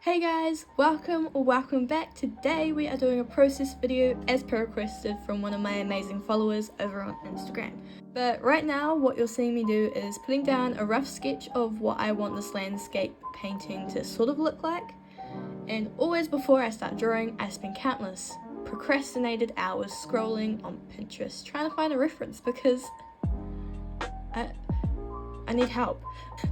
Hey guys, welcome back. Today we are doing a process video as per requested from one of my amazing followers over on Instagram. But right now what you're seeing me do is putting down a rough sketch of what I want this landscape painting to sort of look like. And always before I start drawing, I spend countless procrastinated hours scrolling on Pinterest trying to find a reference because I need help.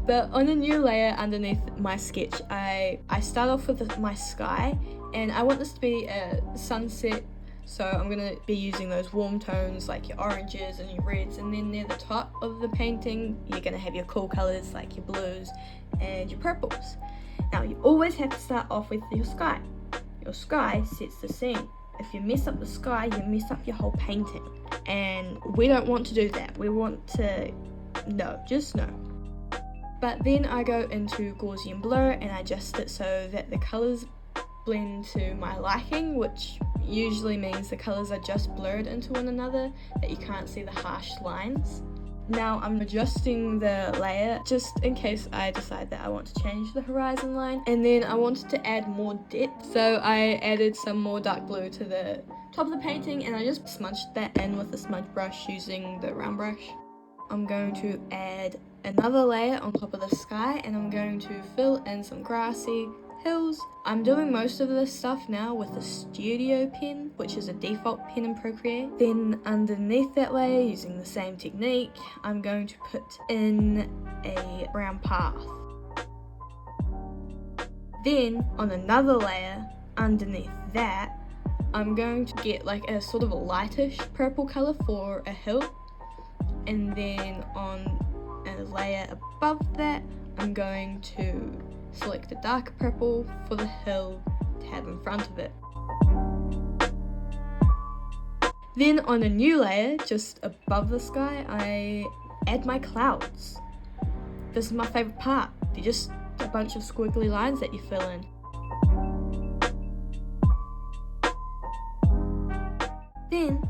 But on a new layer underneath my sketch, I start off with my sky, and I want this to be a sunset, so I'm going to be using those warm tones like your oranges and your reds, and then near the top of the painting you're going to have your cool colours like your blues and your purples. Now you always have to start off with your sky. Your sky sets the scene. If you mess up the sky, you mess up your whole painting, and we don't want to do that. We want to just no. But then I go into Gaussian blur and I adjust it so that the colours blend to my liking, which usually means the colours are just blurred into one another, that you can't see the harsh lines. Now I'm adjusting the layer just in case I decide that I want to change the horizon line, and then I wanted to add more depth, so I added some more dark blue to the top of the painting and I just smudged that in with a smudge brush using the round brush. I'm going to add another layer on top of the sky and I'm going to fill in some grassy hills. I'm doing most of this stuff now with the studio pen, which is a default pen in Procreate. Then underneath that layer, using the same technique, I'm going to put in a brown path. Then on another layer underneath that, I'm going to get like a sort of a lightish purple colour for a hill. And then on a layer above that, I'm going to select a darker purple for the hill to have in front of it. Then on a new layer, just above the sky, I add my clouds. This is my favourite part. They're just a bunch of squiggly lines that you fill in. Then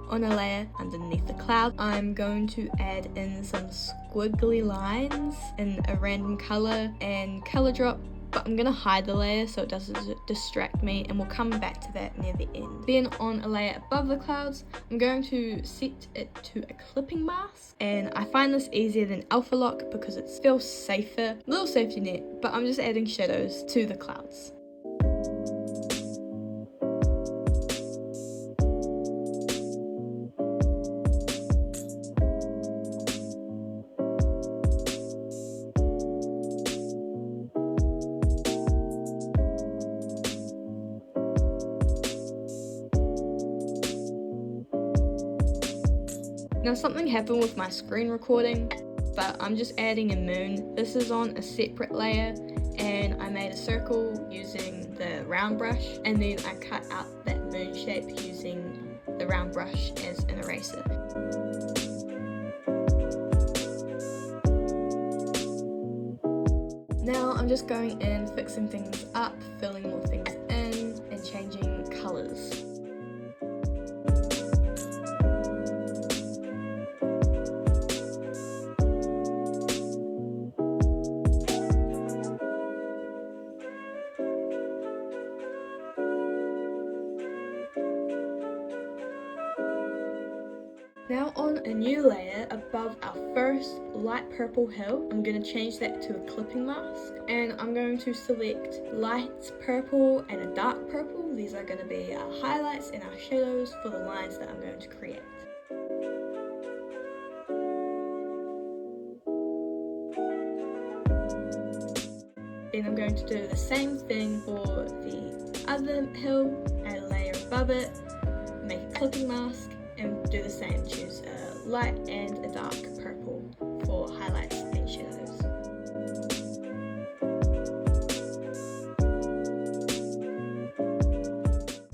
on a layer underneath the cloud, I'm going to add in some squiggly lines in a random colour and colour drop, but I'm going to hide the layer so it doesn't distract me, and we'll come back to that near the end. Then on a layer above the clouds, I'm going to set it to a clipping mask, and I find this easier than alpha lock because it feels safer, little safety net, but I'm just adding shadows to the clouds. Now something happened with my screen recording, but I'm just adding a moon. This is on a separate layer, and I made a circle using the round brush, and then I cut out that moon shape using the round brush as an eraser. Now I'm just going in, fixing things up, filling more things in, and changing colours. Now on a new layer above our first light purple hill, I'm going to change that to a clipping mask, and I'm going to select light purple and a dark purple. These are going to be our highlights and our shadows for the lines that I'm going to create. Then I'm going to do the same thing for the other hill, add a layer above it, make a clipping mask, and do the same, choose a light and a dark purple for highlights and shadows.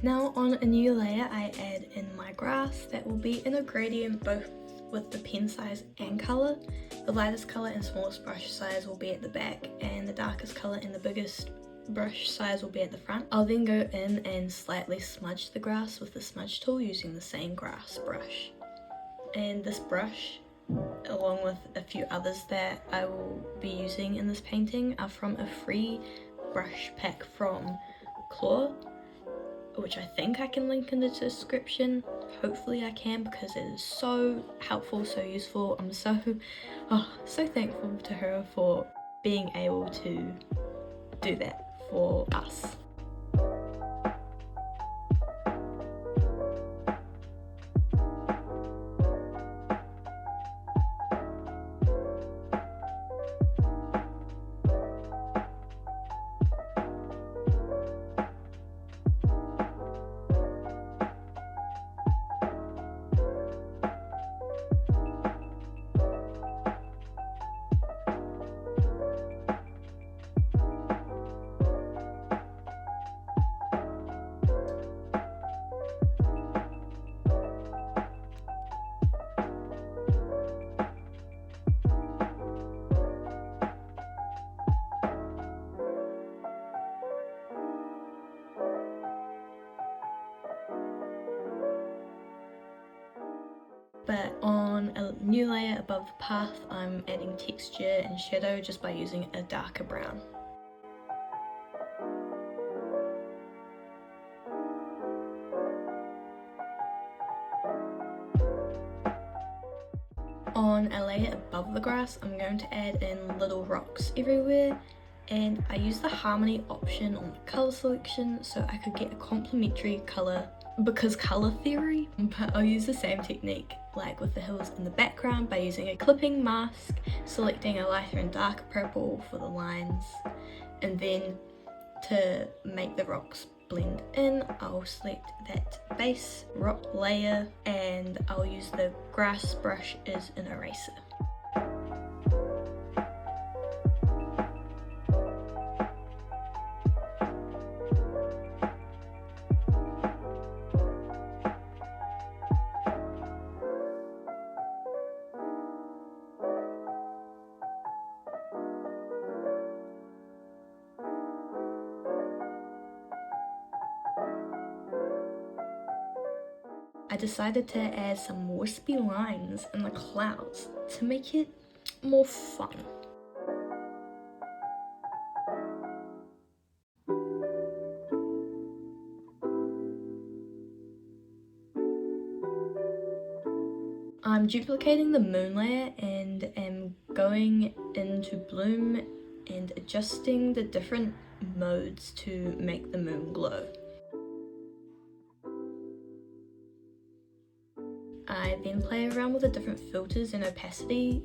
Now on a new layer, I add in my grass that will be in a gradient both with the pen size and colour. The lightest colour and smallest brush size will be at the back, and the darkest colour and the biggest brush size will be at the front. I'll then go in and slightly smudge the grass with the smudge tool using the same grass brush. And this brush, along with a few others that I will be using in this painting, are from a free brush pack from Claw, which I think I can link in the description. Hopefully I can, because it is so helpful, so useful. I'm so thankful to her for being able to do that for us. But on a new layer above the path, I'm adding texture and shadow just by using a darker brown. On a layer above the grass, I'm going to add in little rocks everywhere, and I use the harmony option on the colour selection so I could get a complementary colour, because colour theory. But I'll use the same technique like with the hills in the background by using a clipping mask, selecting a lighter and darker purple for the lines, and then to make the rocks blend in, I'll select that base rock layer and I'll use the grass brush as an eraser. I decided to add some wispy lines in the clouds to make it more fun. I'm duplicating the moon layer and am going into bloom and adjusting the different modes to make the moon glow. I then play around with the different filters and opacity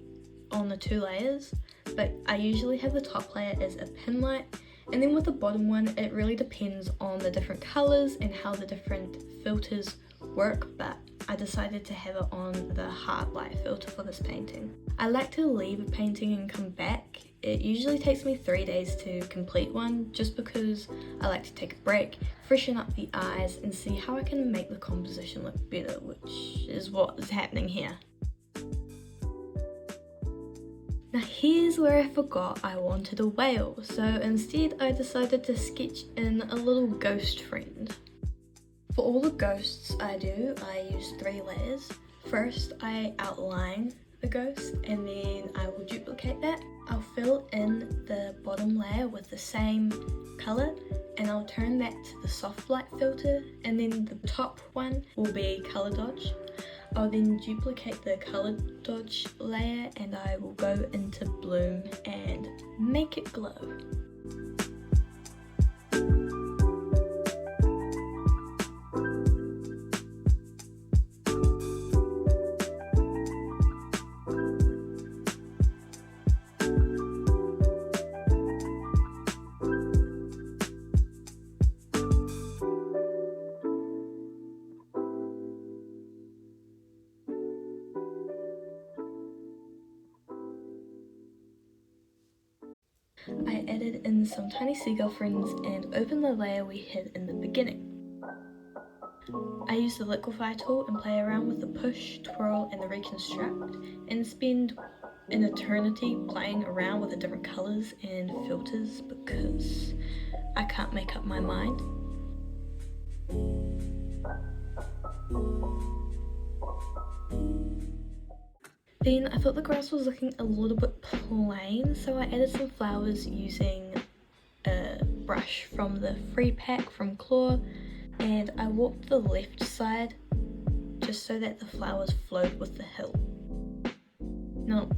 on the two layers, but I usually have the top layer as a pin light, and then with the bottom one it really depends on the different colours and how the different filters work, but I decided to have it on the hard light filter for this painting. I like to leave a painting and come back. It usually takes me 3 days to complete one, just because I like to take a break, freshen up the eyes and see how I can make the composition look better, which is what is happening here. Now here's where I forgot I wanted a whale, so instead I decided to sketch in a little ghost friend. For all the ghosts I use 3 layers. First I outline the ghost and then I will duplicate that. I'll fill in the bottom layer with the same colour and I'll turn that to the soft light filter, and then the top one will be colour dodge. I'll then duplicate the colour dodge layer and I will go into bloom and make it glow. I added in some tiny seagull friends and opened the layer we hid in the beginning. I use the liquify tool and play around with the push, twirl and the reconstruct, and spend an eternity playing around with the different colours and filters because I can't make up my mind. Then I thought the grass was looking a little bit plain, so I added some flowers using a brush from the free pack from Claw, and I warped the left side just so that the flowers flowed with the hill. Now,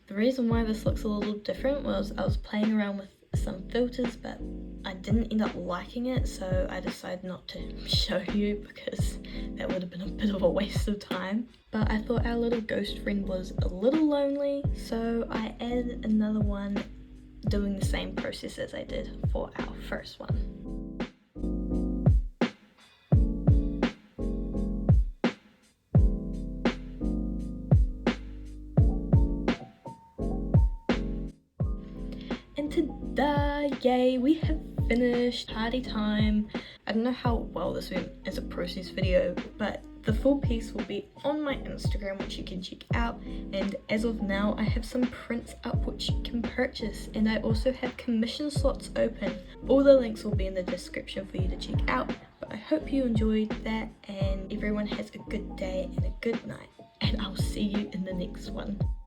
the reason why this looks a little different was I was playing around with some filters, but I didn't end up liking it, so I decided not to show you because that would have been a bit of a waste of time. But I thought our little ghost friend was a little lonely, so I added another one doing the same process as I did for our first one. And ta-da! Yay, we have finished. Party time. I don't know how well this went as a process video, but the full piece will be on my Instagram, which you can check out. And as of now, I have some prints up which you can purchase, and I also have commission slots open. All the links will be in the description for you to check out. But I hope you enjoyed that, and everyone has a good day and a good night. And I'll see you in the next one.